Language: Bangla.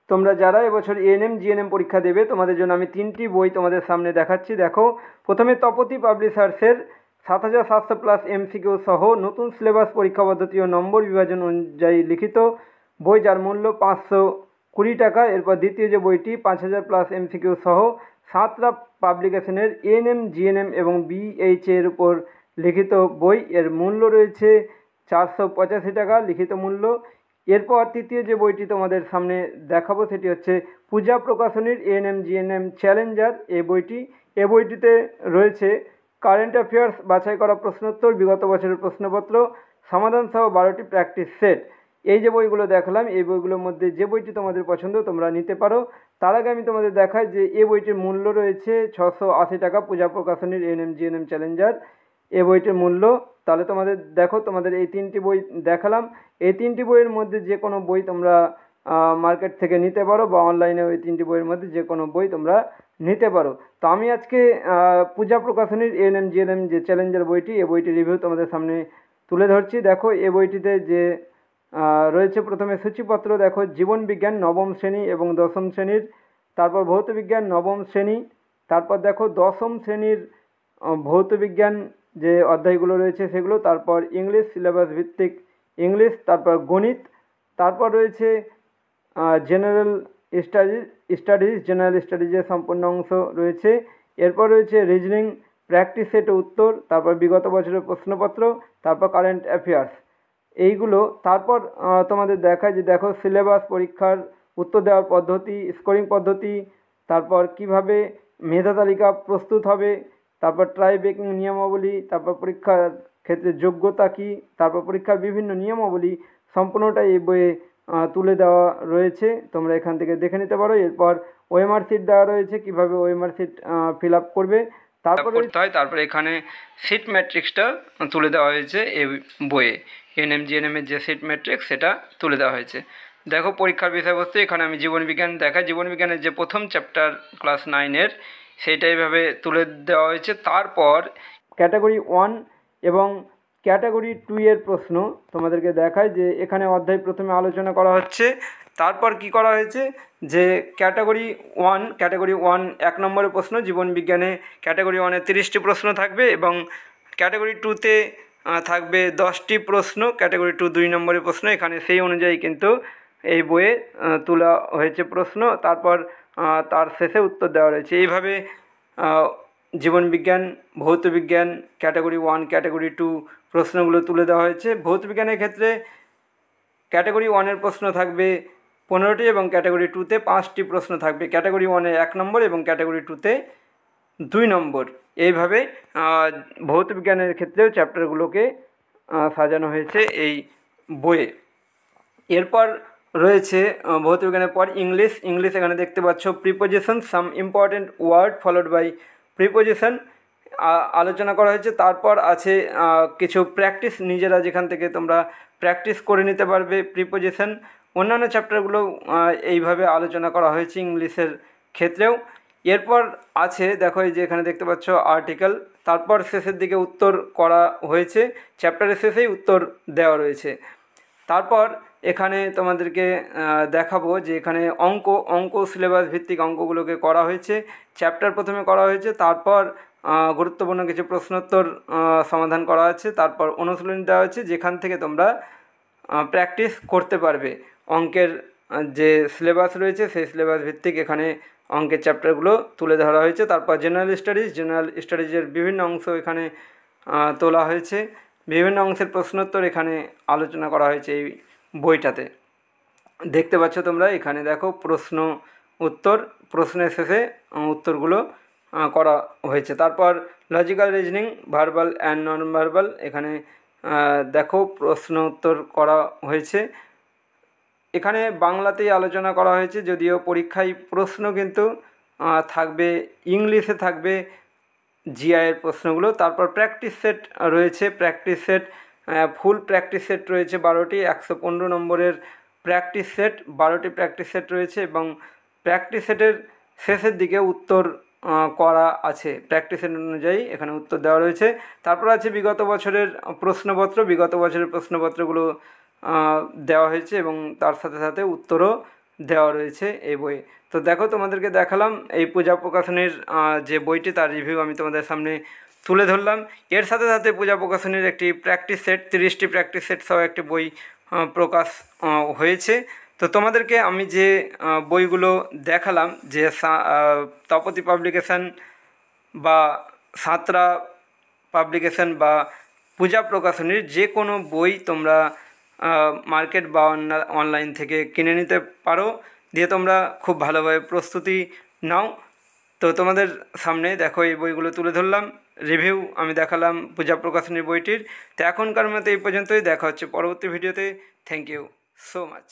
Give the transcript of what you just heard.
তোমরা যারা এবছর এএনএম জিএনএম পরীক্ষা দেবে তোমাদের জন্য আমি 3টি বই তোমাদের সামনে দেখাচ্ছি। দেখো, প্রথমে তপতি পাবলিশার্সের ৭৭০০ প্লাস এমসিকিউ সহ নতুন সিলেবাস, পরীক্ষা পদ্ধতি ও নম্বর বিভাজন অনুযায়ী লিখিত বই, যার মূল্য 520 টাকা। এরপর দ্বিতীয় যে বইটি 5000 প্লাস এমসিকিউ সহ সাঁতরা পাবলিকেশনের এএনএম জিএনএম এবং বিএইচ এর উপর লিখিত বই, এর মূল্য রয়েছে 485 টাকা লিখিত মূল্য। এরপর তৃতীয় যে বইটি তোমাদের সামনে দেখাবো সেটি হচ্ছে পূজা প্রকাশনীর এএনএম জিএনএম চ্যালেঞ্জার। এই বইটিতে রয়েছে কারেন্ট অ্যাফেয়ার্স, বাছাই করা প্রশ্নোত্তর, বিগত বছরের প্রশ্নপত্র, সমাধান সহ 12টি প্র্যাকটিস সেট। এই যে বইগুলো দেখালাম, এই বইগুলোর মধ্যে যে বইটি তোমাদের পছন্দ তোমরা নিতে পারো। তার আগে আমি তোমাদের দেখাই যে এই বইটির মূল্য রয়েছে 680 টাকা, পূজা প্রকাশনীর এএনএম জিএনএম চ্যালেঞ্জার এই বইটির মূল্য। তাহলে তোমাদের দেখো, তোমাদের এই 3টি বই দেখালাম, এই 3টি বইয়ের মধ্যে যে কোনো বই তোমরা মার্কেট থেকে নিতে পারো বা অনলাইনে ওই 3টি বইয়ের মধ্যে যে কোনো বই তোমরা নিতে পারো। তো আমি আজকে পূজা প্রকাশনীর এএনএম জিএনএম যে চ্যালেঞ্জার বইটি, এই বইটির রিভিউ তোমাদের সামনে তুলে ধরছি। দেখো, এই বইটিতে যে রয়েছে প্রথমে সূচিপত্র, দেখো জীবন বিজ্ঞান নবম শ্রেণী এবং দশম শ্রেণীর, তারপর ভৌত বিজ্ঞান নবম শ্রেণী, তারপর দেখো দশম শ্রেণীর ভৌত বিজ্ঞান যে অধ্যায়গুলো রয়েছে সেগুলো, তারপর ইংলিশ সিলেবাস ভিত্তিক ইংলিশ, তারপর গণিত, তারপর রয়েছে জেনারেল জেনারেল স্টাডিজের সম্পূর্ণ অংশ রয়েছে। এরপর রয়েছে রিজনিং প্র্যাকটিস সেট উত্তর, তারপর বিগত বছরের প্রশ্নপত্র, তারপর কারেন্ট অ্যাফেয়ার্স এইগুলো। তারপর তোমাদের দেখায় যে দেখো সিলেবাস, পরীক্ষার উত্তর দেওয়ার পদ্ধতি, স্কোরিং পদ্ধতি, তারপর কিভাবে মেধা তালিকা প্রস্তুত হবে, তারপর ট্রাই বেকিং নিয়মাবলী, তারপর পরীক্ষার ক্ষেত্রে যোগ্যতা কী, তারপর পরীক্ষার বিভিন্ন নিয়মাবলী সম্পূর্ণটাই এই বইয়ে তুলে দেওয়া রয়েছে, তোমরা এখান থেকে দেখে নিতে পারো। এরপর ওএমআর শিট দেওয়া রয়েছে, কিভাবে ওএমআর শিট ফিল আপ করবে তারপর করতে হয়। তারপরে এখানে সিট ম্যাট্রিক্সটা তুলে দেওয়া হয়েছে এই বইয়ে, এএনএম জিএনএমের যে সিট ম্যাট্রিক্স সেটা তুলে দেওয়া হয়েছে। দেখো পরীক্ষার বিষয়বস্তু, এখানে আমি জীবনবিজ্ঞান দেখাই, জীবনবিজ্ঞানের যে প্রথম চ্যাপ্টার ক্লাস 9-এর সেইটা এইভাবে তুলে দেওয়া হয়েছে। তারপর ক্যাটাগরি 1 এবং ক্যাটাগরি 2 এর প্রশ্ন তোমাদেরকে দেখায় যে এখানে অধ্যায় প্রথমে আলোচনা করা হচ্ছে। তারপর কি করা হয়েছে যে ক্যাটাগরি 1 1 নম্বরের প্রশ্ন, জীবনবিজ্ঞানে ক্যাটাগরি 1-এ 30টি প্রশ্ন থাকবে এবং ক্যাটাগরি 2-তে থাকবে 10টি প্রশ্ন, ক্যাটাগরি 2 2 নম্বরের প্রশ্ন। এখানে সেই অনুযায়ী কিন্তু এই বইয়ে তোলা হয়েছে প্রশ্ন, তারপর তার শেষে উত্তর দেওয়া রয়েছে। এইভাবে জীবনবিজ্ঞান, ভৌতবিজ্ঞান ক্যাটাগরি 1 ক্যাটাগরি 2 প্রশ্নগুলো তুলে দেওয়া হয়েছে। ভৌতবিজ্ঞানের ক্ষেত্রে ক্যাটাগরি 1-এর প্রশ্ন থাকবে 15টি এবং ক্যাটাগরি 2-তে 5টি প্রশ্ন থাকবে, ক্যাটাগরি 1-এ 1 নম্বর এবং ক্যাটাগরি 2-তে 2 নম্বর। এইভাবে ভৌতবিজ্ঞানের ক্ষেত্রেও চ্যাপ্টারগুলোকে সাজানো হয়েছে এই বইয়ে। এরপর রয়েছে ভৌতবিজ্ঞানের পর ইংলিশ এখানে দেখতে পাচ্ছ preposition, some important word followed by preposition আলোচনা করা হয়েছে। তারপর আছে কিছু প্র্যাকটিস, নিজেরা যেখান থেকে তোমরা প্র্যাকটিস করে নিতে পারবে প্রিপোজিশন। অন্যান্য চ্যাপ্টারগুলো এইভাবে আলোচনা করা হয়েছে ইংলিশের ক্ষেত্রেও। এরপর আছে দেখো এই যে এখানে দেখতে পাচ্ছ আর্টিকেল, তারপর শেষের দিকে উত্তর করা হয়েছে, চ্যাপ্টারের শেষেই উত্তর দেওয়া রয়েছে। তারপর এখানে তোমাদেরকে দেখাবো যে এখানে অঙ্ক সিলেবাস ভিত্তিক অঙ্কগুলোকে করা হয়েছে। চ্যাপ্টার প্রথমে করা হয়েছে, তারপর গুরুত্বপূর্ণ কিছু প্রশ্নোত্তর সমাধান করা আছে, তারপর অনুশীলনী দেওয়া হয়েছে যেখান থেকে তোমরা প্র্যাকটিস করতে পারবে। অঙ্কের যে সিলেবাস রয়েছে সেই সিলেবাস ভিত্তিক এখানে অঙ্কের চ্যাপ্টারগুলো তুলে ধরা হয়েছে। তারপর জেনারেল স্টাডিজের বিভিন্ন অংশ এখানে তোলা হয়েছে, বিভিন্ন অংশের প্রশ্নোত্তর এখানে আলোচনা করা হয়েছে এই বইটাতে। দেখতে পাচ্ছ তোমরা এখানে দেখো প্রশ্ন উত্তর, প্রশ্নের শেষে উত্তরগুলো করা হয়েছে। তারপর logical reasoning, verbal and non verbal, এখানে দেখো প্রশ্ন উত্তর করা হয়েছে। এখানে বাংলাতেই আলোচনা করা হয়েছে, যদিও পরীক্ষায় প্রশ্ন কিন্তু থাকবে ইংলিশে, থাকবে জিআইয়ের প্রশ্নগুলো। তারপর প্র্যাকটিস সেট রয়েছে, ফুল প্র্যাকটিস সেট রয়েছে 12টি, 115 নম্বরের প্র্যাকটিস সেট 12টি প্র্যাকটিস সেট রয়েছে এবং প্র্যাকটিস সেটের শেষের দিকে উত্তর করা আছে, প্র্যাকটিস সেট অনুযায়ী এখানে উত্তর দেওয়া রয়েছে। তারপর আছে বিগত বছরের প্রশ্নপত্রগুলো দেওয়া হয়েছে এবং তার সাথে সাথে উত্তরও দেওয়া রয়েছে এই বই। তো দেখো, তোমাদেরকে দেখালাম এই পূজা প্রকাশনীর যে বইটি, তার রিভিউ আমি তোমাদের সামনে তুলে ধরলাম। এর সাথে সাথে পূজা প্রকাশনীর একটি প্র্যাকটিস সেট, 30টি প্র্যাকটিস সেট সহ একটি বই প্রকাশ হয়েছে। তো তোমাদেরকে আমি যে বইগুলো দেখালাম, যে তপতি পাবলিকেশন বা সাঁতরা পাবলিকেশন বা পূজা প্রকাশনীর যে কোনো বই তোমরা মার্কেট বা অনলাইন থেকে কিনে নিতে পারো, দিয়ে তোমরা খুব ভালোভাবে প্রস্তুতি নাও। তো তোমাদের সামনে দেখো এই বইগুলো তুলে ধরলাম, রিভিউ আমি দেখালাম পূজা প্রকাশনীর বইটির। তো এখনকার মতো এই পর্যন্তই, দেখা হচ্ছে পরবর্তী ভিডিওতে। Thank you so much.